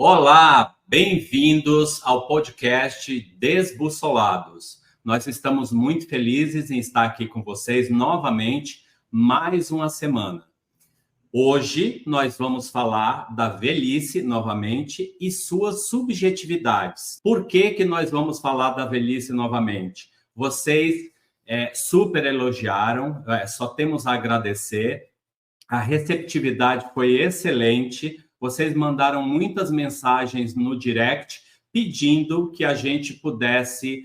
Olá, bem-vindos ao podcast Desbussolados. Nós estamos muito felizes em estar aqui com vocês novamente, mais uma semana. Hoje nós vamos falar da velhice novamente e suas subjetividades. Por que nós vamos falar da velhice novamente? Vocês super elogiaram, só temos a agradecer. A receptividade foi excelente. Vocês mandaram muitas mensagens no direct pedindo que a gente pudesse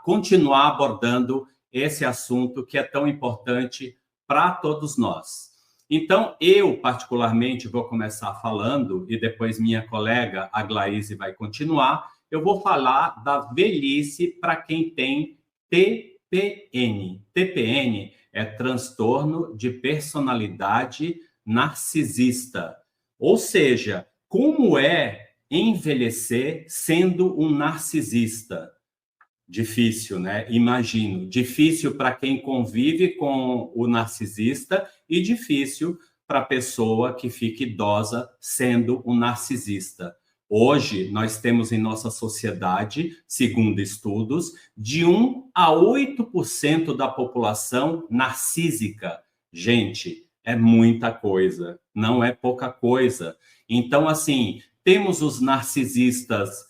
continuar abordando esse assunto que é tão importante para todos nós. Então, eu, particularmente, vou começar falando e depois minha colega, a Glaise, vai continuar. Eu vou falar da velhice para quem tem TPN. TPN é transtorno de personalidade narcisista. Ou seja, como é envelhecer sendo um narcisista? Difícil, né? Imagino. Difícil para quem convive com o narcisista e difícil para a pessoa que fica idosa sendo um narcisista. Hoje, nós temos em nossa sociedade, segundo estudos, de 1 a 8% da população narcísica. Gente, é muita coisa, não é pouca coisa. Então, assim, temos os narcisistas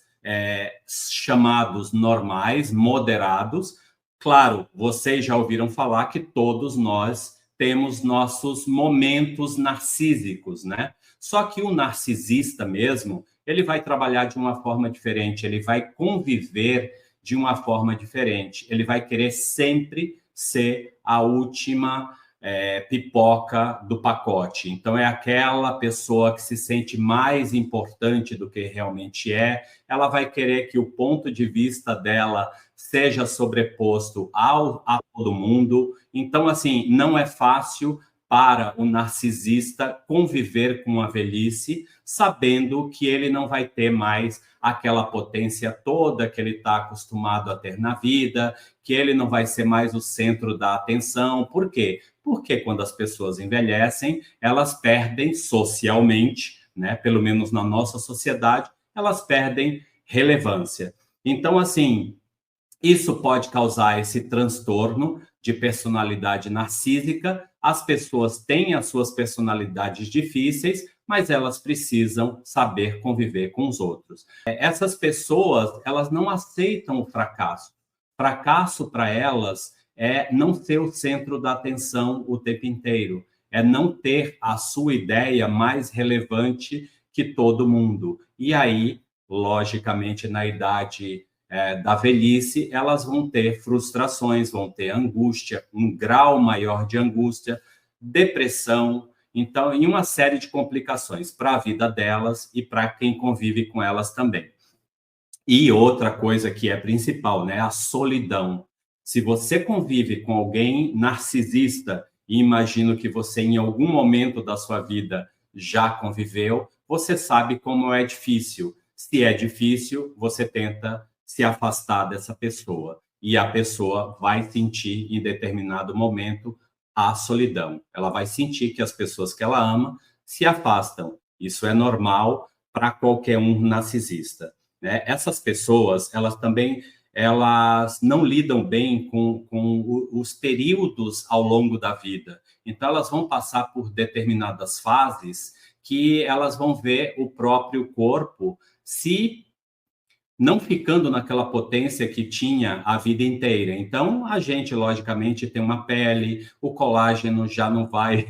chamados normais, moderados. Claro, vocês já ouviram falar que todos nós temos nossos momentos narcísicos, né? Só que o narcisista mesmo, ele vai trabalhar de uma forma diferente, ele vai conviver de uma forma diferente, ele vai querer sempre ser a última pipoca do pacote. Então, é aquela pessoa que se sente mais importante do que realmente é, ela vai querer que o ponto de vista dela seja sobreposto a todo mundo. Então, assim, não é fácil para o narcisista conviver com a velhice, sabendo que ele não vai ter mais aquela potência toda que ele está acostumado a ter na vida, que ele não vai ser mais o centro da atenção. Por quê? Porque quando as pessoas envelhecem, elas perdem socialmente, né? Pelo menos na nossa sociedade, elas perdem relevância. Então, assim, isso pode causar esse transtorno de personalidade narcísica. As pessoas têm as suas personalidades difíceis, mas elas precisam saber conviver com os outros. Essas pessoas, elas não aceitam o fracasso. Fracasso para elas é não ser o centro da atenção o tempo inteiro, é não ter a sua ideia mais relevante que todo mundo. E aí, logicamente, na idade da velhice, elas vão ter frustrações, vão ter angústia, um grau maior de angústia, depressão, então, em uma série de complicações para a vida delas e para quem convive com elas também. E outra coisa que é principal, né? A solidão. Se você convive com alguém narcisista, e imagino que você em algum momento da sua vida já conviveu, você sabe como é difícil. Se é difícil, você tenta se afastar dessa pessoa. E a pessoa vai sentir, em determinado momento, a solidão. Ela vai sentir que as pessoas que ela ama se afastam. Isso é normal para qualquer um narcisista. Né? Essas pessoas, elas não lidam bem com os períodos ao longo da vida. Então, elas vão passar por determinadas fases que elas vão ver o próprio corpo se não ficando naquela potência que tinha a vida inteira. Então, a gente, logicamente, tem uma pele, o colágeno já não vai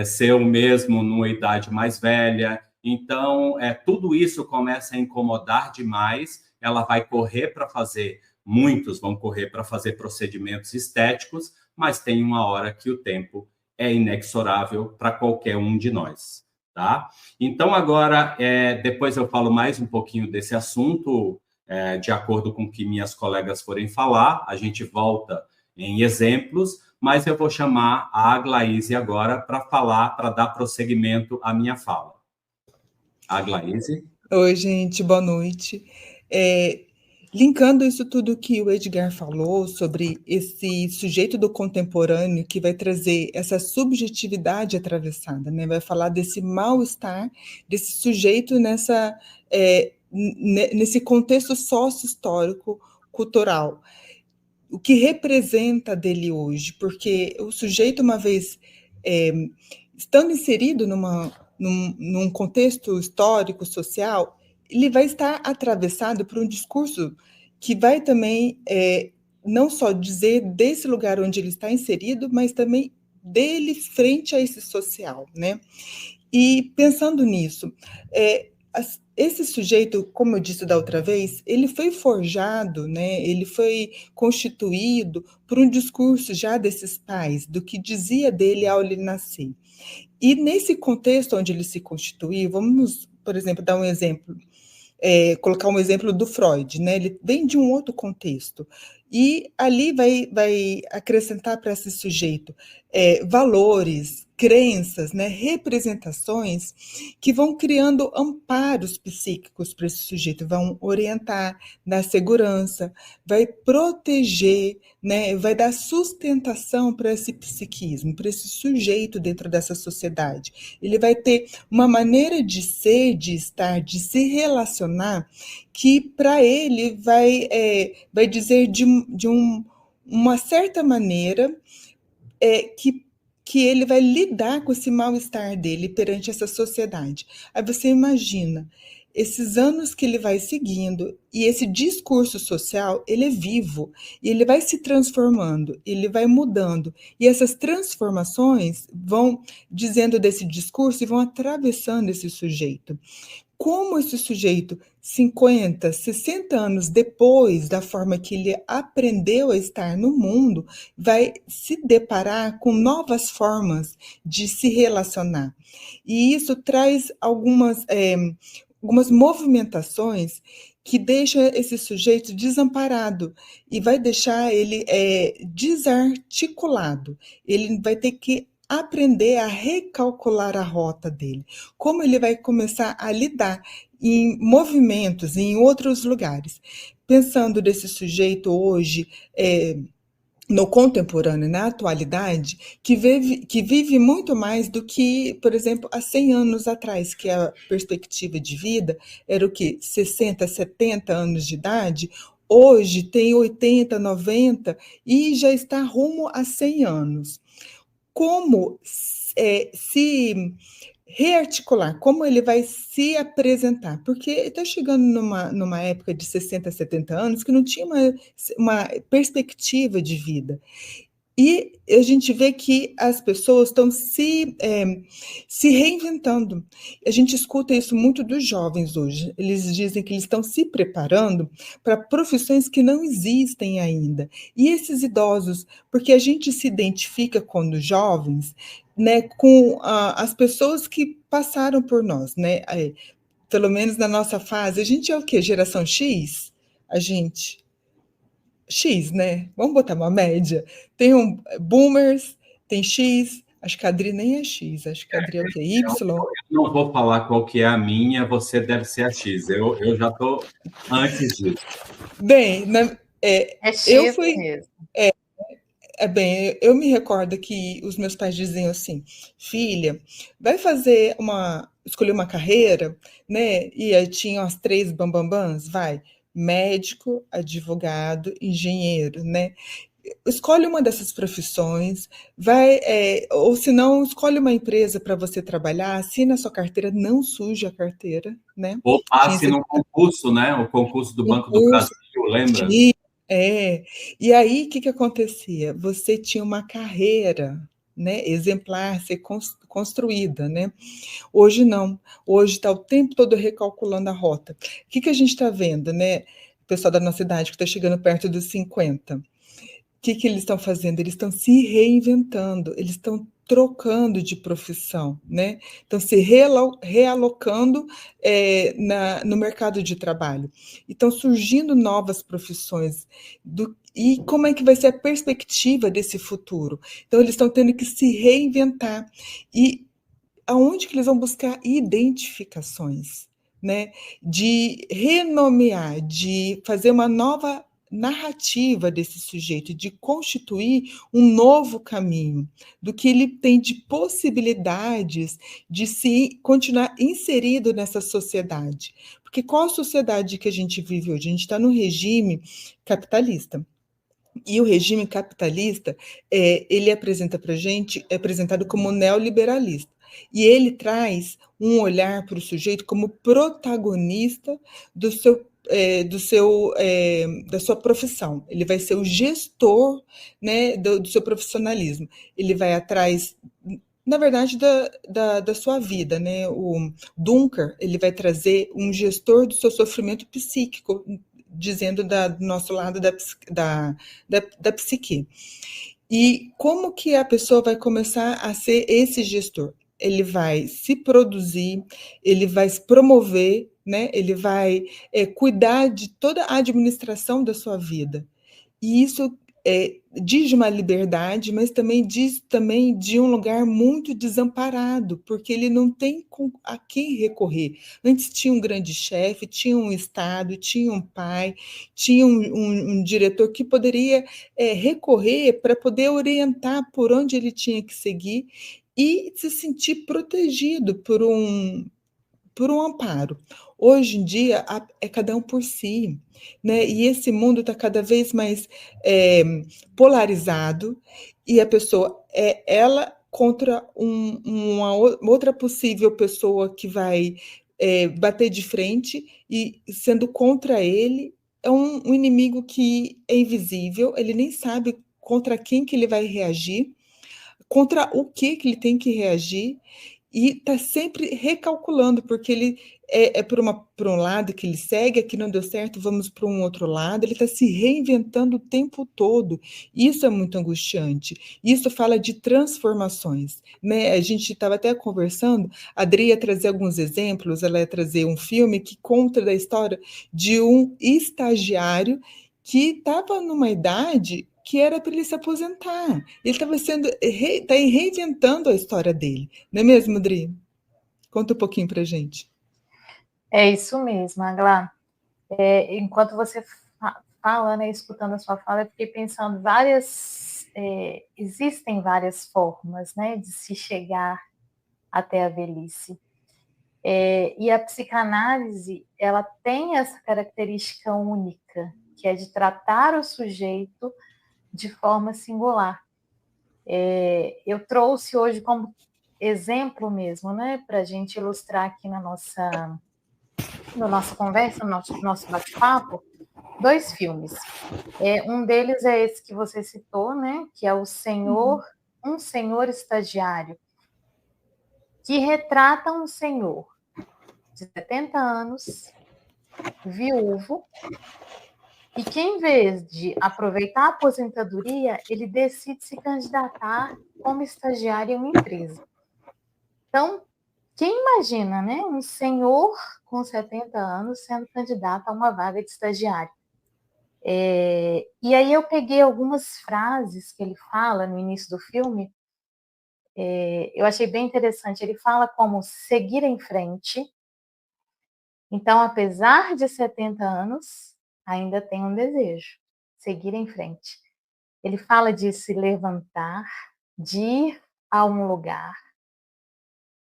ser o mesmo numa idade mais velha. Então, tudo isso começa a incomodar demais. Ela vai correr para fazer, muitos vão correr para fazer procedimentos estéticos, mas tem uma hora que o tempo é inexorável para qualquer um de nós. Tá? Então, agora, depois eu falo mais um pouquinho desse assunto, de acordo com o que minhas colegas forem falar, a gente volta em exemplos, mas eu vou chamar a Glaise agora para falar, para dar prosseguimento à minha fala. A Glaise. Oi, gente, boa noite. Linkando isso tudo que o Edgar falou sobre esse sujeito do contemporâneo que vai trazer essa subjetividade atravessada, né? Vai falar desse mal-estar desse sujeito nesse contexto sócio-histórico cultural. O que representa dele hoje, porque o sujeito, uma vez estando inserido num contexto histórico, social, ele vai estar atravessado por um discurso que vai também não só dizer desse lugar onde ele está inserido, mas também dele frente a esse social, né? E pensando nisso, esse sujeito, como eu disse da outra vez, ele foi forjado, né? Ele foi constituído por um discurso já desses pais, do que dizia dele ao ele nascer. E nesse contexto onde ele se constituiu, vamos, por exemplo, dar um exemplo, colocar um exemplo do Freud, né? Ele vem de um outro contexto. E ali vai acrescentar para esse sujeito valores, crenças, né, representações que vão criando amparos psíquicos para esse sujeito, vão orientar, dar segurança, vai proteger, né, vai dar sustentação para esse psiquismo, para esse sujeito dentro dessa sociedade. Ele vai ter uma maneira de ser, de estar, de se relacionar, que para ele vai dizer uma certa maneira que ele vai lidar com esse mal-estar dele perante essa sociedade. Aí você imagina, esses anos que ele vai seguindo, e esse discurso social, ele é vivo, e ele vai se transformando, ele vai mudando, e essas transformações vão dizendo desse discurso e vão atravessando esse sujeito. Como esse sujeito, 50, 60 anos depois da forma que ele aprendeu a estar no mundo, vai se deparar com novas formas de se relacionar. E isso traz algumas movimentações que deixa esse sujeito desamparado e vai deixar ele desarticulado. Ele vai ter que aprender a recalcular a rota dele, como ele vai começar a lidar em movimentos, em outros lugares. Pensando desse sujeito hoje, no contemporâneo, na atualidade, que vive muito mais do que, por exemplo, há 100 anos atrás, que a perspectiva de vida era o quê? 60, 70 anos de idade, hoje tem 80, 90 e já está rumo a 100 anos. Como se rearticular, como ele vai se apresentar, porque está chegando numa época de 60, 70 anos que não tinha uma perspectiva de vida. E a gente vê que as pessoas estão se reinventando. A gente escuta isso muito dos jovens hoje. Eles dizem que eles estão se preparando para profissões que não existem ainda. E esses idosos, porque a gente se identifica quando jovens, né, com as pessoas que passaram por nós, né? Pelo menos na nossa fase, a gente é o quê? Geração X? A gente... X, né? Vamos botar uma média. Tem boomers, tem X, acho que a Adri nem é X, acho que a Adri é o quê? Y? Eu não vou falar qual que é a minha, você deve ser a X. Eu já estou antes disso. Bem, X eu fui... mesmo. Bem, eu me recordo que os meus pais diziam assim, filha, vai escolher uma carreira, né? E aí tinham as 3 bambambãs, vai, médico, advogado, engenheiro, né? Escolhe uma dessas profissões, ou se não, escolhe uma empresa para você trabalhar, assina a sua carteira, não suje a carteira, né? Ou passe no concurso, né? O concurso do Banco do Brasil, lembra? E aí, o que acontecia? Você tinha uma carreira, né, exemplar, ser construída, né? Hoje não. Hoje está o tempo todo recalculando a rota. O que a gente está vendo, né? O pessoal da nossa idade que está chegando perto dos 50. O que eles estão fazendo? Eles estão se reinventando, eles estão trocando de profissão, né? Estão se realocando no mercado de trabalho. E estão surgindo novas profissões. E como é que vai ser a perspectiva desse futuro? Então, eles estão tendo que se reinventar. E aonde que eles vão buscar identificações? né, de renomear, de fazer uma nova narrativa desse sujeito, de constituir um novo caminho, do que ele tem de possibilidades de se continuar inserido nessa sociedade. Porque qual a sociedade que a gente vive hoje? A gente está no regime capitalista. E o regime capitalista, ele apresenta para a gente, é apresentado como neoliberalista. E ele traz um olhar para o sujeito como protagonista do seu, da sua profissão. Ele vai ser o gestor, né, do seu profissionalismo. Ele vai atrás, na verdade, da sua vida, né? O Dunker, ele vai trazer um gestor do seu sofrimento psíquico, dizendo do nosso lado da psique. E como que a pessoa vai começar a ser esse gestor? Ele vai se produzir, ele vai se promover, né? Ele vai cuidar de toda a administração da sua vida. E isso diz de uma liberdade, mas também diz também de um lugar muito desamparado, porque ele não tem a quem recorrer. Antes tinha um grande chefe, tinha um Estado, tinha um pai, tinha um diretor que poderia recorrer para poder orientar por onde ele tinha que seguir e se sentir protegido por um amparo. Hoje em dia é cada um por si, né? E esse mundo está cada vez mais polarizado e a pessoa é ela contra uma outra possível pessoa que vai bater de frente e sendo contra ele é um inimigo que é invisível, ele nem sabe contra quem que ele vai reagir, contra o que ele tem que reagir, e está sempre recalculando, porque ele por um lado que ele segue, aqui não deu certo, vamos para um outro lado, ele está se reinventando o tempo todo. Isso é muito angustiante. Isso fala de transformações, né? A gente estava até conversando, a Adri ia trazer alguns exemplos, ela ia trazer um filme que conta da história de um estagiário que estava numa idade que era para ele se aposentar. Ele estava reinventando a história dele. Não é mesmo, Dri? Conta um pouquinho para a gente. É isso mesmo, Agla. Enquanto você fala, né, escutando a sua fala, eu fiquei pensando existem várias formas, né, de se chegar até a velhice. E a psicanálise, ela tem essa característica única, que é de tratar o sujeito de forma singular. Eu trouxe hoje como exemplo mesmo, né, para a gente ilustrar aqui na nossa conversa, no nosso bate-papo, 2 filmes. Um deles é esse que você citou, né, que é o Um Senhor Estagiário, que retrata um senhor de 70 anos, viúvo, e que, em vez de aproveitar a aposentadoria, ele decide se candidatar como estagiário em uma empresa. Então, quem imagina, né, um senhor com 70 anos sendo candidato a uma vaga de estagiário? E aí eu peguei algumas frases que ele fala no início do filme, eu achei bem interessante. Ele fala como seguir em frente. Então, apesar de 70 anos, ainda tem um desejo, seguir em frente. Ele fala de se levantar, de ir a um lugar.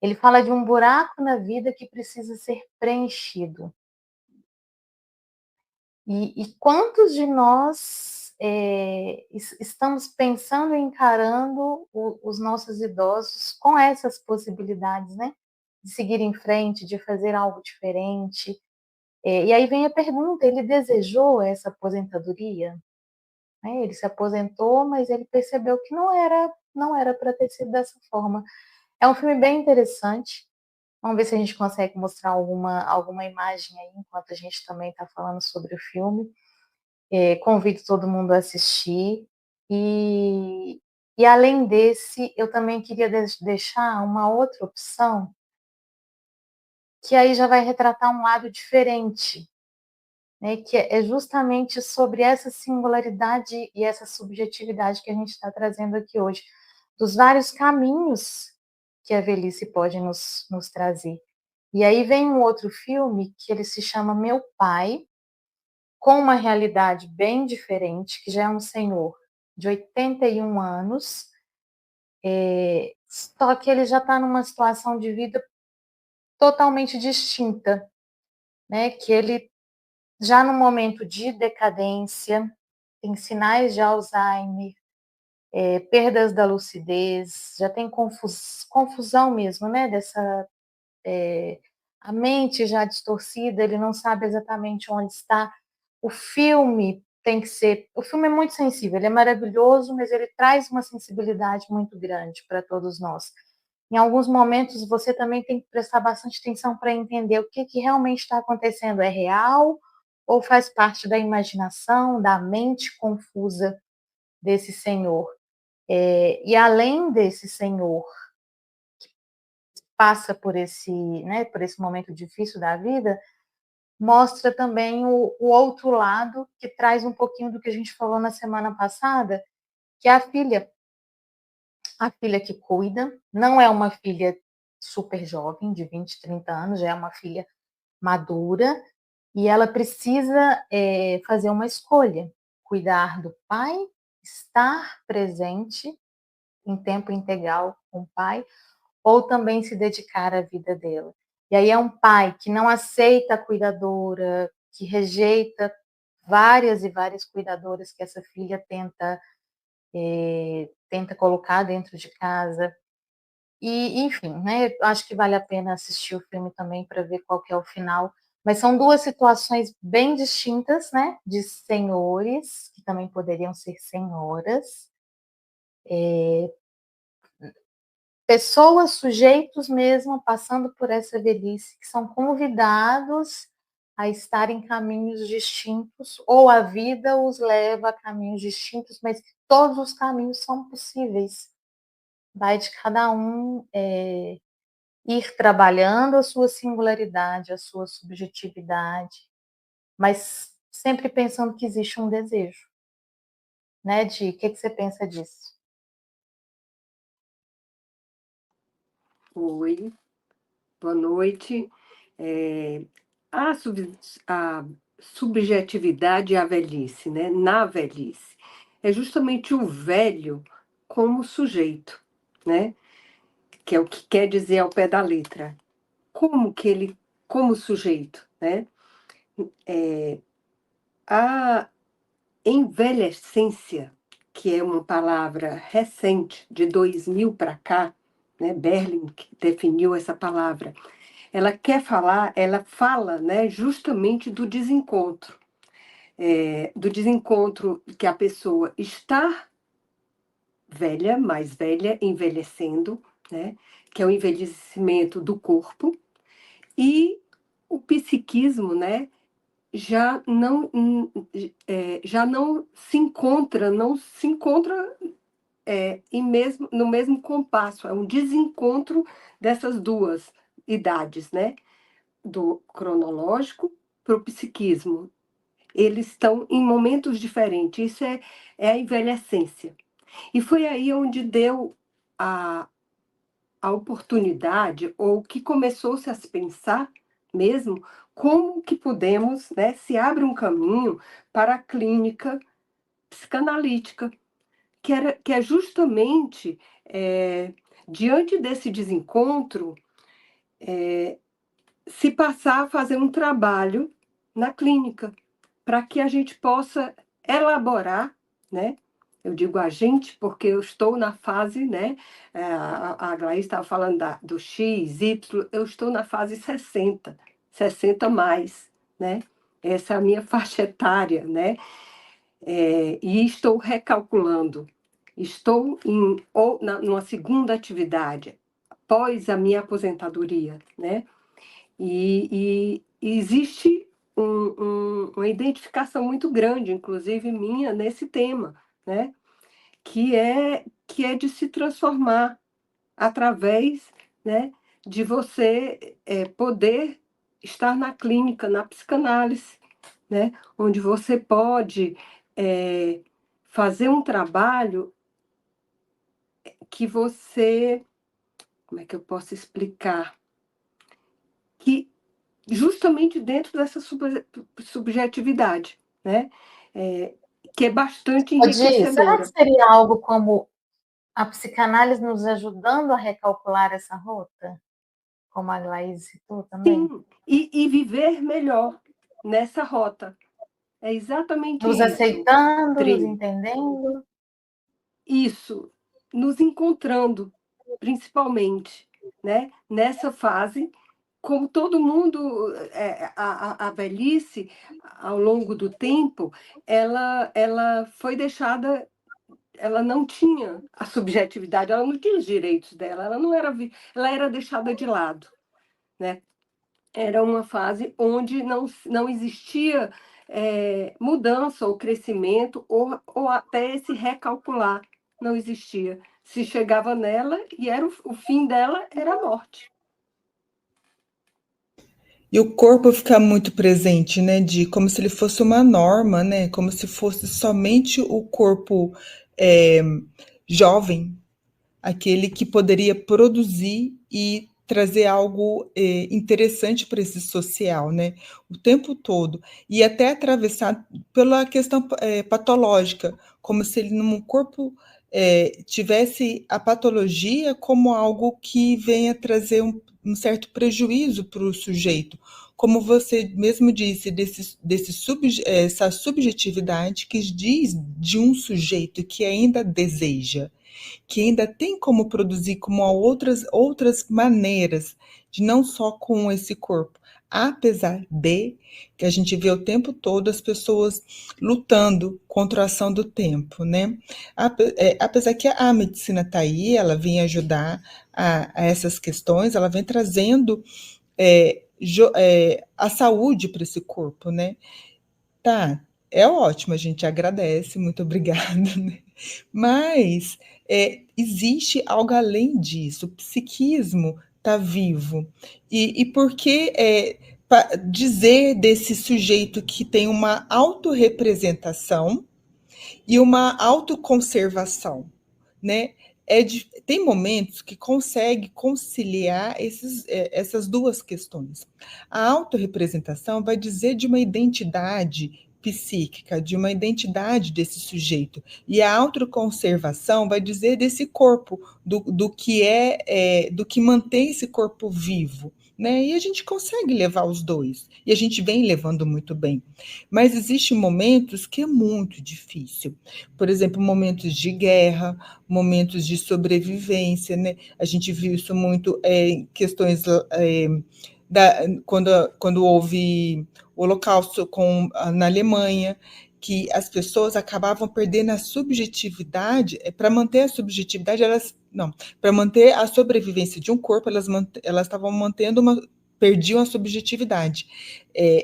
Ele fala de um buraco na vida que precisa ser preenchido. E quantos de nós estamos pensando e encarando os nossos idosos com essas possibilidades, né? De seguir em frente, de fazer algo diferente. E aí vem a pergunta: ele desejou essa aposentadoria? Ele se aposentou, mas ele percebeu que não era para ter sido dessa forma. É um filme bem interessante. Vamos ver se a gente consegue mostrar alguma imagem aí, enquanto a gente também está falando sobre o filme. Convido todo mundo a assistir. E além desse, eu também queria deixar uma outra opção, que aí já vai retratar um lado diferente, né, que é justamente sobre essa singularidade e essa subjetividade que a gente está trazendo aqui hoje, dos vários caminhos que a velhice pode nos trazer. E aí vem um outro filme que ele se chama Meu Pai, com uma realidade bem diferente, que já é um senhor de 81 anos, só que ele já está numa situação de vida totalmente distinta, né? Que ele já no momento de decadência, tem sinais de Alzheimer, perdas da lucidez, já tem confusão mesmo, né? A mente já distorcida, ele não sabe exatamente onde está. O filme é muito sensível, ele é maravilhoso, mas ele traz uma sensibilidade muito grande para todos nós. Em alguns momentos, você também tem que prestar bastante atenção para entender o que realmente está acontecendo. É real ou faz parte da imaginação, da mente confusa desse senhor? E além desse senhor passa por esse momento difícil da vida, mostra também o outro lado, que traz um pouquinho do que a gente falou na semana passada, que é a filha que cuida, não é uma filha super jovem, de 20, 30 anos, já é uma filha madura, e ela precisa fazer uma escolha, cuidar do pai, estar presente em tempo integral com o pai, ou também se dedicar à vida dela. E aí é um pai que não aceita a cuidadora, que rejeita várias e várias cuidadoras que essa filha tenta colocar dentro de casa. E, enfim, né, acho que vale a pena assistir o filme também para ver qual que é o final. Mas são duas situações bem distintas, né, de senhores, que também poderiam ser senhoras, pessoas, sujeitos mesmo, passando por essa velhice, que são convidados a estar em caminhos distintos, ou a vida os leva a caminhos distintos, mas que todos os caminhos são possíveis. Vai de cada um ir trabalhando a sua singularidade, a sua subjetividade, mas sempre pensando que existe um desejo. Né, Di? O que você pensa disso? Oi, boa noite. A, a subjetividade e a velhice, né? Na velhice. É justamente o velho como sujeito, né? Que é o que quer dizer ao pé da letra. Como que ele, como sujeito, né? A envelhecência, que é uma palavra recente, de 2000 para cá, né? Berlin que definiu essa palavra. Ela fala, né, justamente do desencontro que a pessoa está velha, mais velha, envelhecendo, né, que é o envelhecimento do corpo, e o psiquismo, né, já não se encontra no mesmo compasso, é um desencontro dessas duas idades, né? Do cronológico para o psiquismo. Eles estão em momentos diferentes. Isso é a envelhecência. E foi aí onde deu a oportunidade, ou que começou-se a se pensar mesmo, como que podemos, né, se abre um caminho para a clínica psicanalítica, que é justamente diante desse desencontro, se passar a fazer um trabalho na clínica, para que a gente possa elaborar, né? Eu digo a gente porque eu estou na fase, né? A Glaís estava falando do X, Y, eu estou na fase 60 mais, né? Essa é a minha faixa etária, né? E estou recalculando. Estou numa segunda atividade, após a minha aposentadoria, né? E existe uma identificação muito grande, inclusive minha, nesse tema, né? Que é de se transformar através, né, de você poder estar na clínica, na psicanálise, né? Onde você pode fazer um trabalho que você... Como é que eu posso explicar? que justamente dentro dessa subjetividade, né? Que é bastante Será enriquecedora. que seria algo como a psicanálise nos ajudando a recalcular essa rota? Como a Glaise citou também? Sim, e viver melhor nessa rota. É exatamente Nos isso, aceitando, nos Tri. entendendo. Isso, nos encontrando, principalmente, né? Nessa fase, como todo mundo, a velhice, ao longo do tempo, ela foi deixada, ela não tinha a subjetividade, ela não tinha os direitos dela, ela não era, ela era deixada de lado, né? Era uma fase onde não existia mudança ou crescimento, ou até esse recalcular não existia. Se chegava nela e era o fim dela era a morte. E o corpo fica muito presente, né? De como se ele fosse uma norma, né? Como se fosse somente o corpo é, jovem, aquele que poderia produzir e trazer algo interessante para esse social, né? O tempo todo. E até atravessar pela questão patológica, como se ele num corpo tivesse a patologia como algo que venha trazer um certo prejuízo para o sujeito. Como você mesmo disse, essa subjetividade que diz de um sujeito que ainda deseja, que ainda tem como produzir como outras maneiras, de não só com esse corpo. Apesar de que a gente vê o tempo todo as pessoas lutando contra a ação do tempo, né? Apesar que a medicina está aí, ela vem ajudar a essas questões, ela vem trazendo a saúde para esse corpo, né? Tá, é ótimo, a gente agradece, muito obrigada, né? Mas existe algo além disso, o psiquismo está vivo. E por que dizer desse sujeito que tem uma autorrepresentação e uma autoconservação, né? Tem momentos que consegue conciliar essas duas questões. A autorrepresentação vai dizer de uma identidade psíquica, de uma identidade desse sujeito. E a autoconservação vai dizer desse corpo, do que mantém esse corpo vivo. Né? E a gente consegue levar os dois. E a gente vem levando muito bem. Mas existem momentos que é muito difícil. Por exemplo, momentos de guerra, momentos de sobrevivência, né? A gente viu isso muito em questões quando houve o Holocausto na Alemanha, que as pessoas acabavam perdendo a subjetividade. Para manter a subjetividade, para manter a sobrevivência de um corpo, elas estavam perdiam a subjetividade.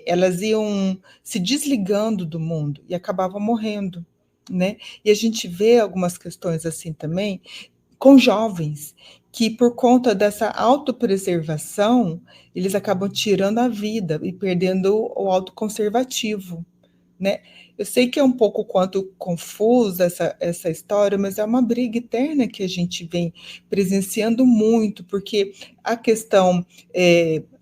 Elas iam se desligando do mundo e acabavam morrendo, né? E a gente vê algumas questões assim também com jovens que, por conta dessa autopreservação, eles acabam tirando a vida e perdendo o autoconservativo, né? Eu sei que é um pouco quanto confusa essa história, mas é uma briga eterna que a gente vem presenciando muito, porque a questão,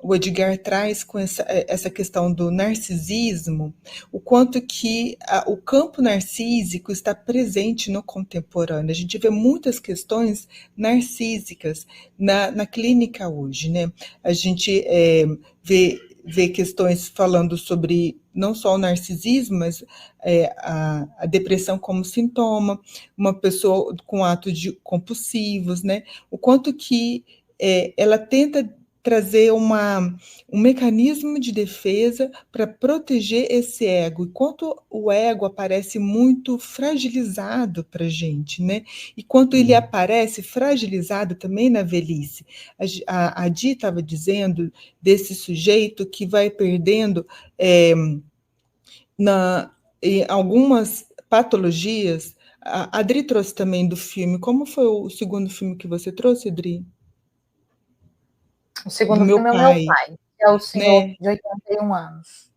o Edgar traz com essa questão do narcisismo, o quanto que o campo narcísico está presente no contemporâneo. A gente vê muitas questões narcísicas na clínica hoje, né? A gente vê questões falando sobre não só o narcisismo, mas a depressão como sintoma, uma pessoa com atos compulsivos, né? O quanto que ela tenta trazer um mecanismo de defesa para proteger esse ego, e quanto o ego aparece muito fragilizado para a gente, né? E quanto ele aparece fragilizado também na velhice. A Di estava dizendo desse sujeito que vai perdendo em algumas patologias. A Adri trouxe também do filme. Como foi o segundo filme que você trouxe, Adri? O segundo filme é o Meu Pai, que é o senhor, né, de 81 anos.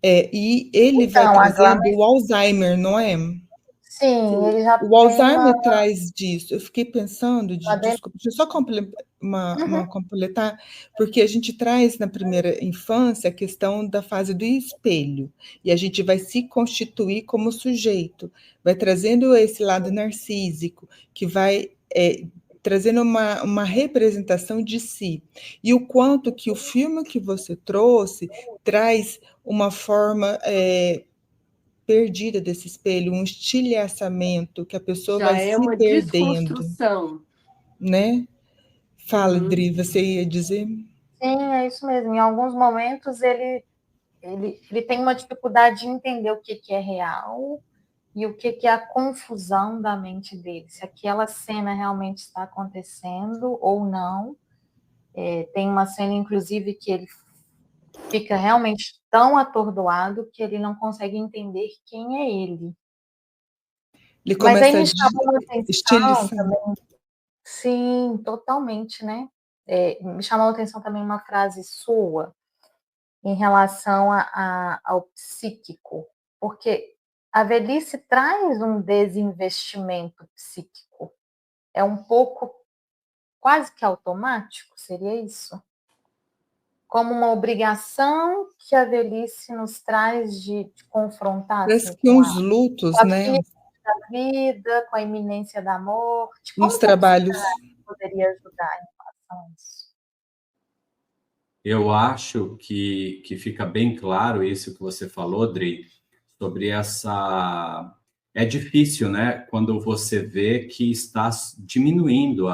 E ele vai trazendo o Alzheimer, não é? Sim, ele já O tem Alzheimer traz disso. Eu fiquei pensando, uma desculpa, deixa eu só completar, porque a gente traz na primeira infância a questão da fase do espelho, e a gente vai se constituir como sujeito, vai trazendo esse lado narcísico, que vai trazendo uma representação de si. E o quanto que o filme que você trouxe traz uma forma perdida desse espelho, um estilhaçamento, que a pessoa Já vai é se uma perdendo, desconstrução. né? Fala, Uhum. Dri, você ia dizer? Sim, é isso mesmo. Em alguns momentos ele tem uma dificuldade de entender o que é real e o que é a confusão da mente dele, se aquela cena realmente está acontecendo ou não. Tem uma cena, inclusive, que ele fica realmente tão atordoado que ele não consegue entender quem é ele. Ele Mas aí começa a me chamou a atenção estilhaçar. também, sim, totalmente, né? Me chamou a atenção também uma frase sua em relação ao psíquico, porque a velhice traz um desinvestimento psíquico. É um pouco quase que automático, seria isso? Como uma obrigação que a velhice nos traz de confrontar Parece assim, que uns lutos, com a né? finitude da vida, com a iminência da morte. Uns Como que a trabalhos. psicanálise poderia ajudar em relação a isso? Eu acho que fica bem claro isso que você falou, Dri, sobre essa. É difícil, né? Quando você vê que está diminuindo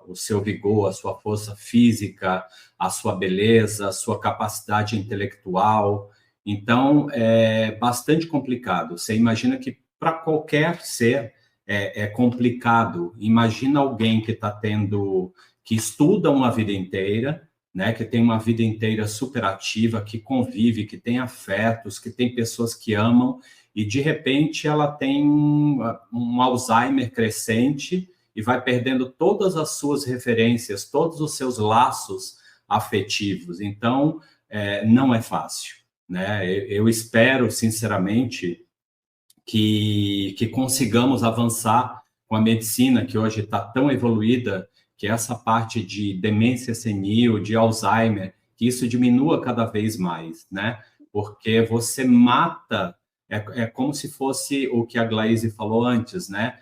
o seu vigor, a sua força física, a sua beleza, a sua capacidade intelectual. Então, é bastante complicado. Você imagina que para qualquer ser é complicado. Imagina alguém que está tendo, que estuda uma vida inteira, né, que tem uma vida inteira superativa, que convive, que tem afetos, que tem pessoas que amam, e de repente ela tem um Alzheimer crescente e vai perdendo todas as suas referências, todos os seus laços afetivos. Então, não é fácil, né? Eu espero, sinceramente, que consigamos avançar com a medicina, que hoje está tão evoluída, que essa parte de demência senil, de Alzheimer, que isso diminua cada vez mais, né? Porque você mata, é como se fosse o que a Glaise falou antes, né?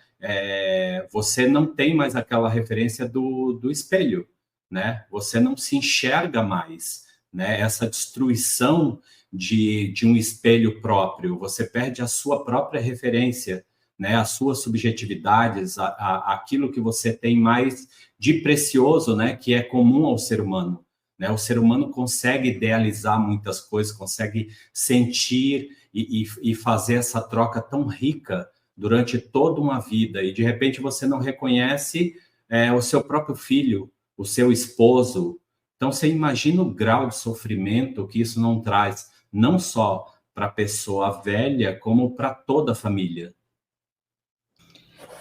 Você não tem mais aquela referência do espelho, né? Você não se enxerga mais, né? Essa destruição de um espelho próprio, você perde a sua própria referência, né? As suas subjetividades, aquilo que você tem mais de precioso, né? Que é comum ao ser humano. Né? O ser humano consegue idealizar muitas coisas, consegue sentir e fazer essa troca tão rica durante toda uma vida, e de repente você não reconhece o seu próprio filho, o seu esposo. Então você imagina o grau de sofrimento que isso não traz, não só para a pessoa velha, como para toda a família.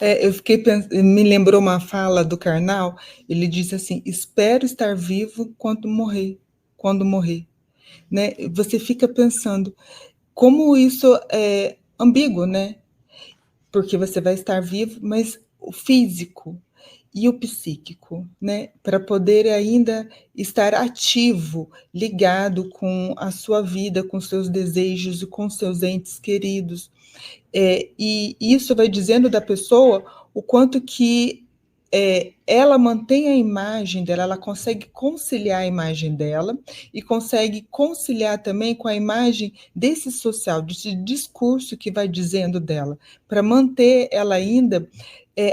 Eu fiquei me lembrou uma fala do Karnal, ele disse assim: espero estar vivo quando morrer, né? Você fica pensando como isso é ambíguo, né? Porque você vai estar vivo, mas o físico e o psíquico, né? Para poder ainda estar ativo, ligado com a sua vida, com seus desejos e com seus entes queridos. E isso vai dizendo da pessoa o quanto que ela mantém a imagem dela, ela consegue conciliar a imagem dela e consegue conciliar também com a imagem desse social, desse discurso que vai dizendo dela, para manter ela ainda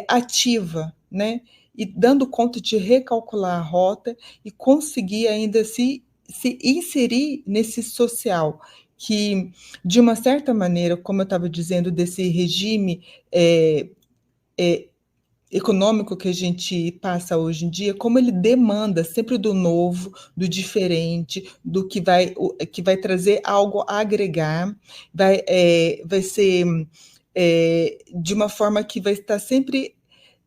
ativa, né? E dando conta de recalcular a rota e conseguir ainda se inserir nesse social, que, de uma certa maneira, como eu estava dizendo, desse regime econômico que a gente passa hoje em dia, como ele demanda sempre do novo, do diferente, do que vai trazer algo a agregar, vai ser de uma forma que vai estar sempre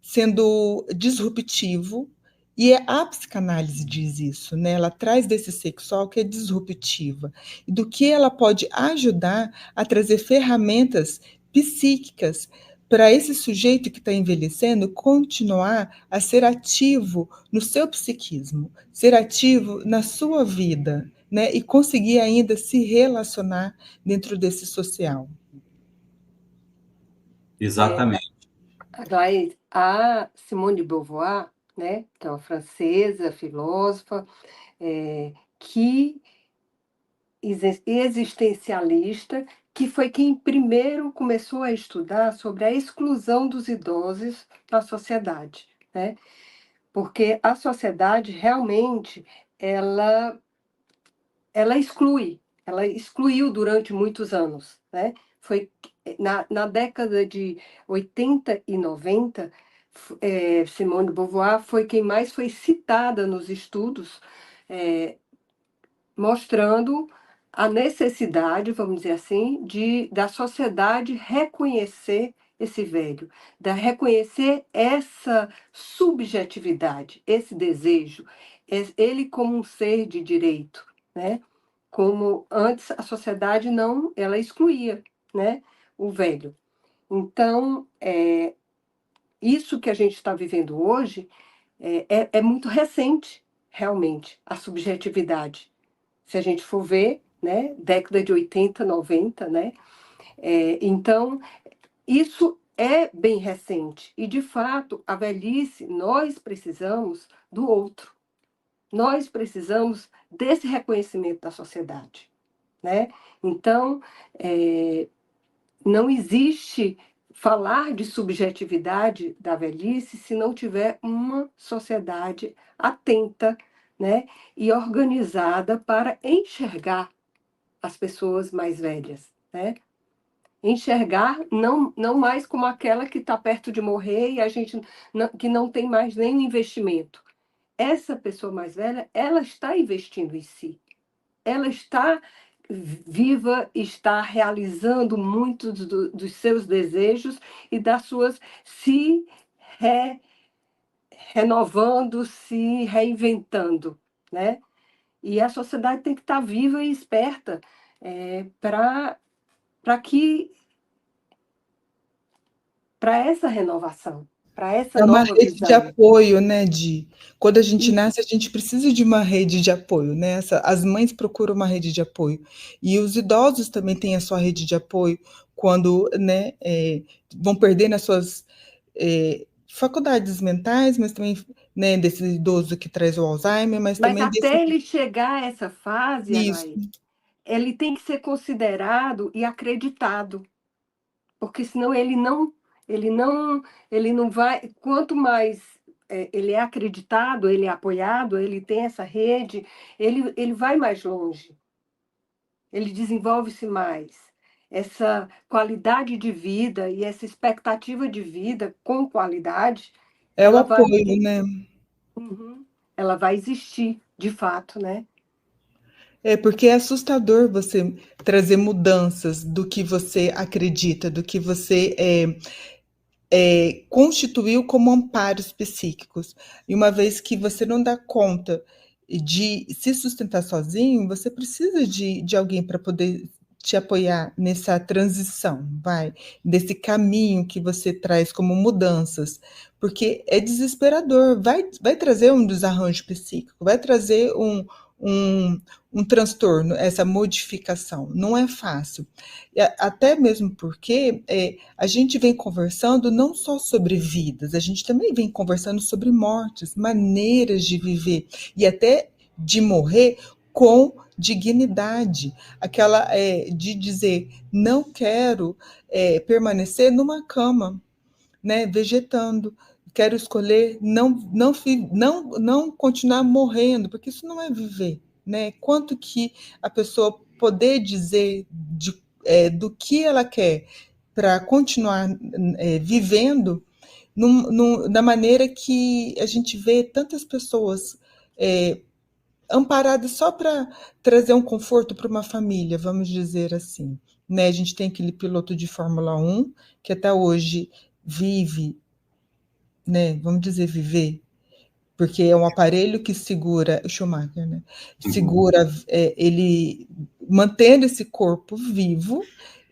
sendo disruptivo, e a psicanálise diz isso, né? Ela traz desse sexual que é disruptiva, e do que ela pode ajudar a trazer ferramentas psíquicas para esse sujeito que está envelhecendo continuar a ser ativo no seu psiquismo, ser ativo na sua vida, né? E conseguir ainda se relacionar dentro desse social. Exatamente. A Simone de Beauvoir, né, que é uma francesa, filósofa, que existencialista, que foi quem primeiro começou a estudar sobre a exclusão dos idosos na sociedade, né? Porque a sociedade realmente ela excluiu durante muitos anos, né? Foi na década de 80 e 90, Simone de Beauvoir foi quem mais foi citada nos estudos, mostrando a necessidade, vamos dizer assim, da sociedade reconhecer esse velho, reconhecer essa subjetividade, esse desejo, ele como um ser de direito, né? Como antes a sociedade não, ela excluía, né, o velho. Então, isso que a gente está vivendo hoje é muito recente, realmente, a subjetividade. Se a gente for ver, né, década de 80, 90, né? Então, isso é bem recente. E, de fato, a velhice, nós precisamos do outro. Nós precisamos desse reconhecimento da sociedade, né? Então, não existe falar de subjetividade da velhice se não tiver uma sociedade atenta, né, e organizada para enxergar as pessoas mais velhas, né? Enxergar não mais como aquela que está perto de morrer e a gente que não tem mais nenhum investimento. Essa pessoa mais velha, ela está investindo em si. Ela está viva, está realizando muitos dos seus desejos e das suas se renovando, se reinventando, né? E a sociedade tem que estar viva e esperta para essa renovação, para essa É uma nova rede de visão. apoio, né, quando a gente nasce, a gente precisa de uma rede de apoio, né? As mães procuram uma rede de apoio. E os idosos também têm a sua rede de apoio quando, né, vão perdendo as suas faculdades mentais, mas também, né, desse idoso que traz o Alzheimer, mas Mas também desse... até ele chegar a essa fase, Isso. Aglaé, ele tem que ser considerado e acreditado, porque senão ele não, ele não vai. Quanto mais ele é acreditado, ele é apoiado, ele tem essa rede, ele vai mais longe, ele desenvolve-se mais. Essa qualidade de vida e essa expectativa de vida com qualidade, É o ela vai, apoio, né? ela vai existir, de fato, né? Porque é assustador você trazer mudanças do que você acredita, do que você constituiu como amparos psíquicos. E uma vez que você não dá conta de se sustentar sozinho, você precisa de alguém para poder te apoiar nessa transição, desse caminho que você traz como mudanças, porque é desesperador, vai trazer um desarranjo psíquico, vai trazer um transtorno, essa modificação, não é fácil. Até mesmo porque a gente vem conversando não só sobre vidas, a gente também vem conversando sobre mortes, maneiras de viver e até de morrer com dignidade, aquela de dizer, não quero permanecer numa cama, né, vegetando, quero escolher não continuar morrendo, porque isso não é viver, né? Quanto que a pessoa poder dizer do que ela quer para continuar vivendo da maneira que a gente vê tantas pessoas amparadas só para trazer um conforto para uma família, vamos dizer assim. Né? A gente tem aquele piloto de Fórmula 1 que até hoje vive, né? Vamos dizer viver, porque é um aparelho que segura, o Schumacher, né? Segura ele mantendo esse corpo vivo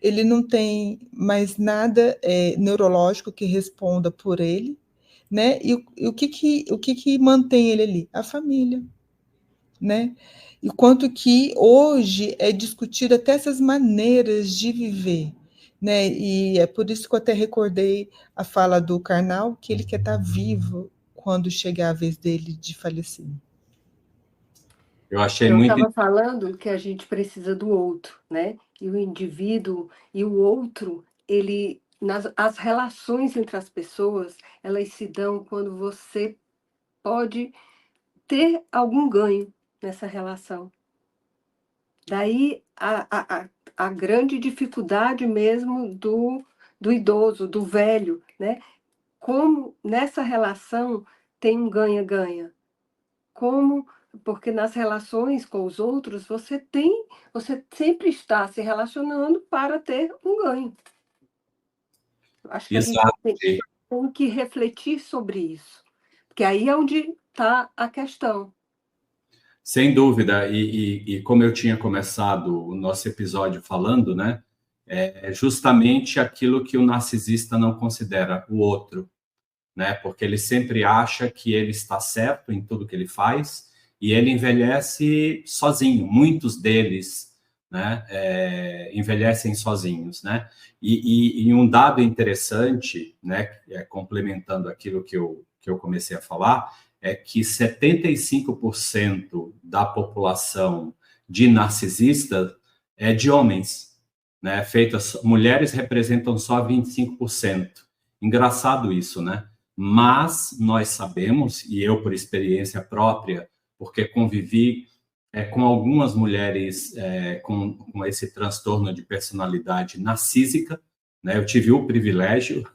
ele não tem mais nada neurológico que responda por ele, né? E o que mantém ele ali? A família, né? E quanto que hoje é discutido até essas maneiras de viver, né? E é por isso que eu até recordei a fala do Karnal, que ele quer estar vivo quando chegar a vez dele de falecer. Eu achei Eu muito. estava falando que a gente precisa do outro, né? E o indivíduo e o outro, as relações entre as pessoas, elas se dão quando você pode ter algum ganho nessa relação. Daí a grande dificuldade mesmo do idoso, do velho, né? Como nessa relação tem um ganha-ganha. Como, porque nas relações com os outros, você sempre está se relacionando para ter um ganho. Acho que a gente Exato. tem que refletir sobre isso, porque aí é onde está a questão. Sem dúvida, e como eu tinha começado o nosso episódio falando, né, é justamente aquilo que o narcisista não considera o outro, né, porque ele sempre acha que ele está certo em tudo que ele faz e ele envelhece sozinho. Muitos deles, né, envelhecem sozinhos, né. E um dado interessante, né, complementando aquilo que eu comecei a falar, é que 75% da população de narcisistas é de homens, né? Mulheres representam só 25%. Engraçado isso, né? Mas nós sabemos, e eu por experiência própria, porque convivi com algumas mulheres com esse transtorno de personalidade narcísica, né? Eu tive o privilégio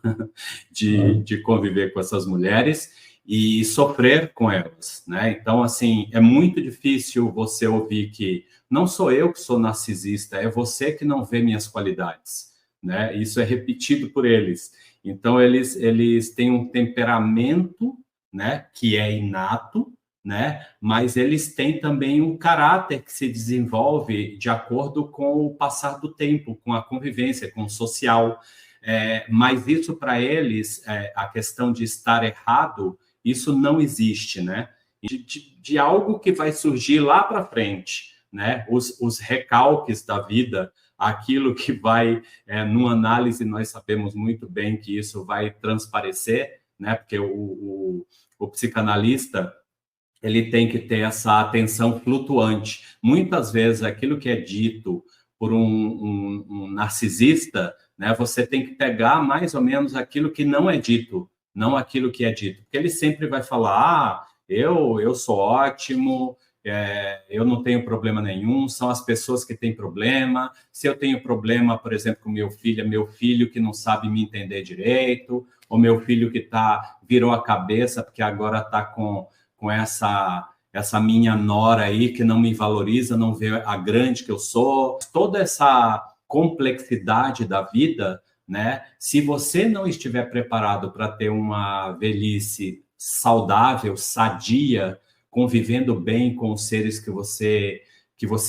de conviver com essas mulheres e sofrer com elas, né? Então, assim, é muito difícil você ouvir que não sou eu que sou narcisista, é você que não vê minhas qualidades, né? Isso é repetido por eles. Então, eles têm um temperamento, né, que é inato, né? Mas eles têm também um caráter que se desenvolve de acordo com o passar do tempo, com a convivência, com o social. Mas isso para eles, a questão de estar errado, isso não existe, né? De algo que vai surgir lá para frente, né? Os recalques da vida, aquilo que vai, numa análise, nós sabemos muito bem que isso vai transparecer, né? Porque o psicanalista, ele tem que ter essa atenção flutuante. Muitas vezes, aquilo que é dito por um narcisista, né, você tem que pegar mais ou menos aquilo que não é dito, não aquilo que é dito. Porque ele sempre vai falar, eu sou ótimo, eu não tenho problema nenhum, são as pessoas que têm problema. Se eu tenho problema, por exemplo, com meu filho, é meu filho que não sabe me entender direito, ou meu filho que virou a cabeça porque agora está com essa minha nora aí que não me valoriza, não vê a grande que eu sou. Toda essa complexidade da vida, né? Se você não estiver preparado para ter uma velhice saudável, sadia, convivendo bem com os seres que você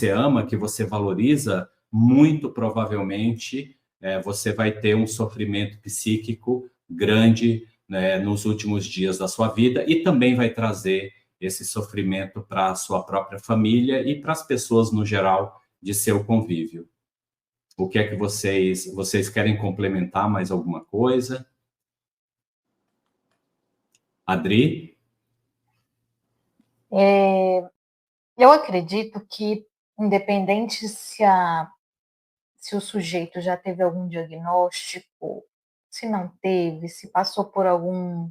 ama, que você valoriza, muito provavelmente você vai ter um sofrimento psíquico grande, né, nos últimos dias da sua vida, e também vai trazer esse sofrimento para a sua própria família e para as pessoas no geral de seu convívio. O que é que vocês querem complementar mais alguma coisa? Adri? Eu acredito que, independente se o sujeito já teve algum diagnóstico, se não teve, se passou por algum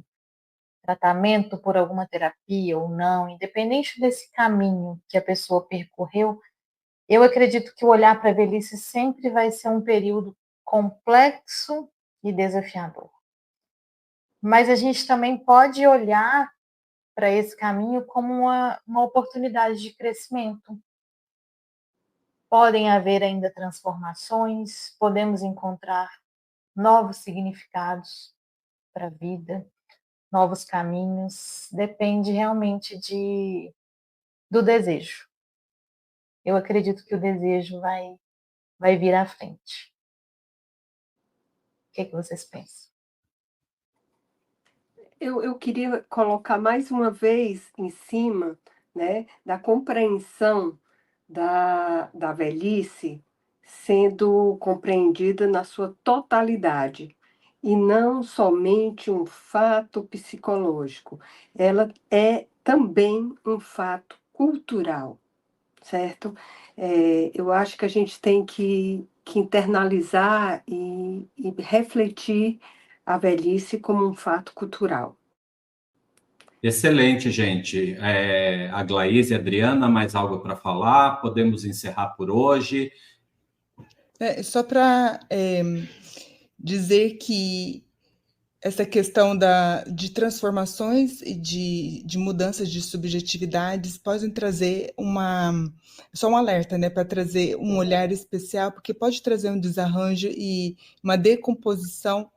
tratamento, por alguma terapia ou não, independente desse caminho que a pessoa percorreu, eu acredito que o olhar para a velhice sempre vai ser um período complexo e desafiador. Mas a gente também pode olhar para esse caminho como uma oportunidade de crescimento. Podem haver ainda transformações, podemos encontrar novos significados para a vida, novos caminhos, depende realmente do desejo. Eu acredito que o desejo vai vir à frente. que vocês pensam? Eu queria colocar mais uma vez em cima, né, da compreensão da velhice sendo compreendida na sua totalidade, e não somente um fato psicológico. Ela é também um fato cultural, certo? Eu acho que a gente tem que internalizar e refletir a velhice como um fato cultural. Excelente, gente. A Glaís e a Adriana, mais algo para falar? Podemos encerrar por hoje. Só para dizer que essa questão de transformações e de mudanças de subjetividades podem trazer só um alerta, né, para trazer um olhar especial, porque pode trazer um desarranjo e uma decomposição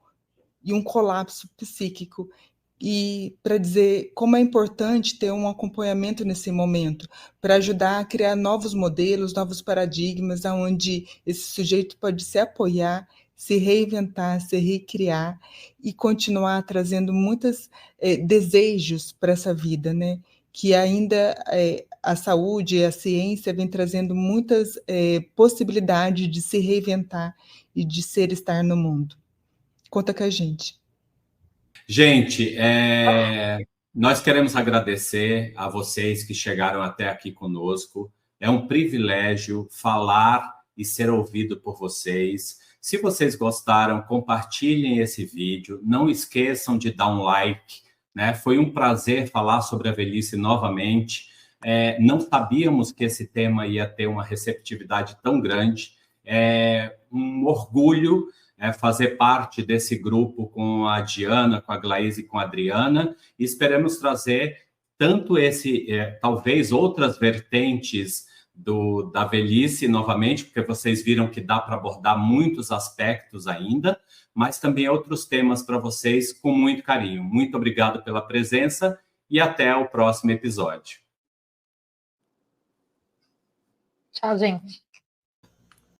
e um colapso psíquico. E para dizer como é importante ter um acompanhamento nesse momento, para ajudar a criar novos modelos, novos paradigmas, onde esse sujeito pode se apoiar, se reinventar, se recriar e continuar trazendo muitos desejos para essa vida, né? Que ainda a saúde e a ciência vem trazendo muitas possibilidades de se reinventar e de estar no mundo. Conta com a gente. Gente, nós queremos agradecer a vocês que chegaram até aqui conosco. É um privilégio falar e ser ouvido por vocês. Se vocês gostaram, compartilhem esse vídeo. Não esqueçam de dar um like, né? Foi um prazer falar sobre a velhice novamente. Não sabíamos que esse tema ia ter uma receptividade tão grande. É um orgulho fazer parte desse grupo com a Diana, com a Glaís e com a Adriana, e esperamos trazer tanto talvez outras vertentes da velhice novamente, porque vocês viram que dá para abordar muitos aspectos ainda, mas também outros temas para vocês com muito carinho. Muito obrigado pela presença e até o próximo episódio. Tchau, gente.